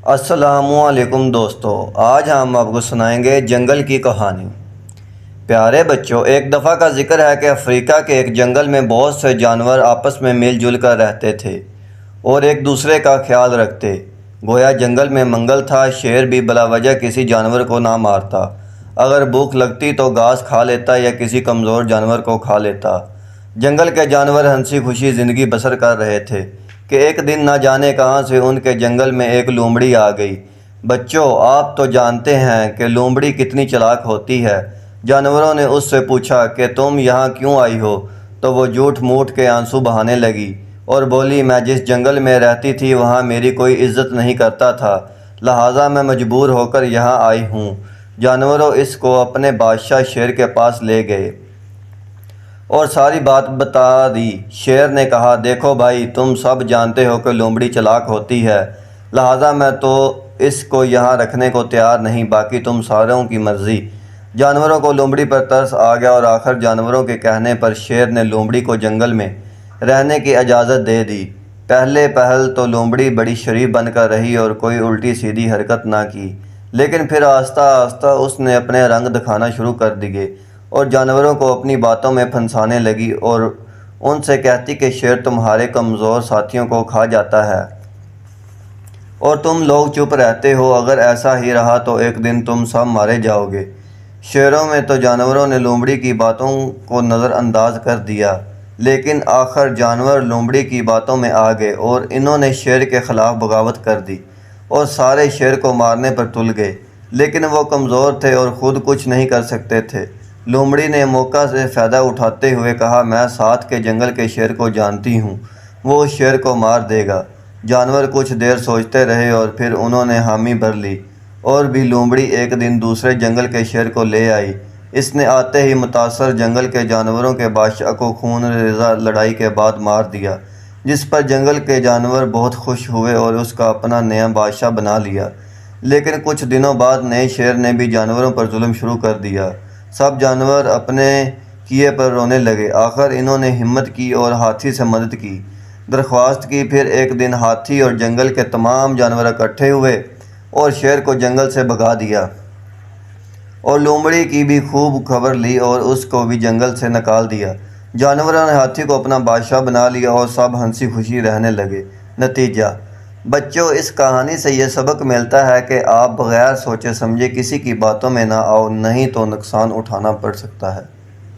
السلام علیکم دوستو، آج ہم آپ کو سنائیں گے جنگل کی کہانی۔ پیارے بچوں، ایک دفعہ کا ذکر ہے کہ افریقہ کے ایک جنگل میں بہت سے جانور آپس میں مل جل کر رہتے تھے اور ایک دوسرے کا خیال رکھتے۔ گویا جنگل میں منگل تھا۔ شیر بھی بلا وجہ کسی جانور کو نہ مارتا، اگر بھوک لگتی تو گھاس کھا لیتا یا کسی کمزور جانور کو کھا لیتا۔ جنگل کے جانور ہنسی خوشی زندگی بسر کر رہے تھے کہ ایک دن نہ جانے کہاں سے ان کے جنگل میں ایک لومڑی آ گئی۔ بچوں، آپ تو جانتے ہیں کہ لومڑی کتنی چالاک ہوتی ہے۔ جانوروں نے اس سے پوچھا کہ تم یہاں کیوں آئی ہو؟ تو وہ جھوٹ موٹ کے آنسو بہانے لگی اور بولی، میں جس جنگل میں رہتی تھی وہاں میری کوئی عزت نہیں کرتا تھا، لہٰذا میں مجبور ہو کر یہاں آئی ہوں۔ جانوروں اس کو اپنے بادشاہ شیر کے پاس لے گئے اور ساری بات بتا دی۔ شیر نے کہا، دیکھو بھائی، تم سب جانتے ہو کہ لومڑی چالاک ہوتی ہے، لہٰذا میں تو اس کو یہاں رکھنے کو تیار نہیں، باقی تم ساروں کی مرضی۔ جانوروں کو لومڑی پر ترس آ گیا اور آخر جانوروں کے کہنے پر شیر نے لومڑی کو جنگل میں رہنے کی اجازت دے دی۔ پہلے پہل تو لومڑی بڑی شریف بن کر رہی اور کوئی الٹی سیدھی حرکت نہ کی، لیکن پھر آہستہ آہستہ اس نے اپنے رنگ دکھانا شروع کر دیے اور جانوروں کو اپنی باتوں میں پھنسانے لگی اور ان سے کہتی کہ شیر تمہارے کمزور ساتھیوں کو کھا جاتا ہے اور تم لوگ چپ رہتے ہو، اگر ایسا ہی رہا تو ایک دن تم سب مارے جاؤ گے۔ شیروں میں تو جانوروں نے لومڑی کی باتوں کو نظر انداز کر دیا، لیکن آخر جانور لومڑی کی باتوں میں آ گئے اور انہوں نے شیر کے خلاف بغاوت کر دی اور سارے شیر کو مارنے پر تل گئے، لیکن وہ کمزور تھے اور خود کچھ نہیں کر سکتے تھے۔ لومڑی نے موقع سے فائدہ اٹھاتے ہوئے کہا، میں ساتھ کے جنگل کے شیر کو جانتی ہوں، وہ اس شیر کو مار دے گا۔ جانور کچھ دیر سوچتے رہے اور پھر انہوں نے حامی بھر لی اور بھی لومڑی ایک دن دوسرے جنگل کے شیر کو لے آئی۔ اس نے آتے ہی متاثر جنگل کے جانوروں کے بادشاہ کو خون ریزہ لڑائی کے بعد مار دیا، جس پر جنگل کے جانور بہت خوش ہوئے اور اس کا اپنا نیا بادشاہ بنا لیا۔ لیکن کچھ دنوں بعد نئے شیر نے بھی جانوروں پر ظلم شروع کر دیا۔ سب جانور اپنے کیے پر رونے لگے۔ آخر انہوں نے ہمت کی اور ہاتھی سے مدد کی درخواست کی۔ پھر ایک دن ہاتھی اور جنگل کے تمام جانور اکٹھے ہوئے اور شیر کو جنگل سے بھگا دیا اور لومڑی کی بھی خوب خبر لی اور اس کو بھی جنگل سے نکال دیا۔ جانوروں نے ہاتھی کو اپنا بادشاہ بنا لیا اور سب ہنسی خوشی رہنے لگے۔ نتیجہ بچوں، اس کہانی سے یہ سبق ملتا ہے کہ آپ بغیر سوچے سمجھے کسی کی باتوں میں نہ آؤ، نہیں تو نقصان اٹھانا پڑ سکتا ہے۔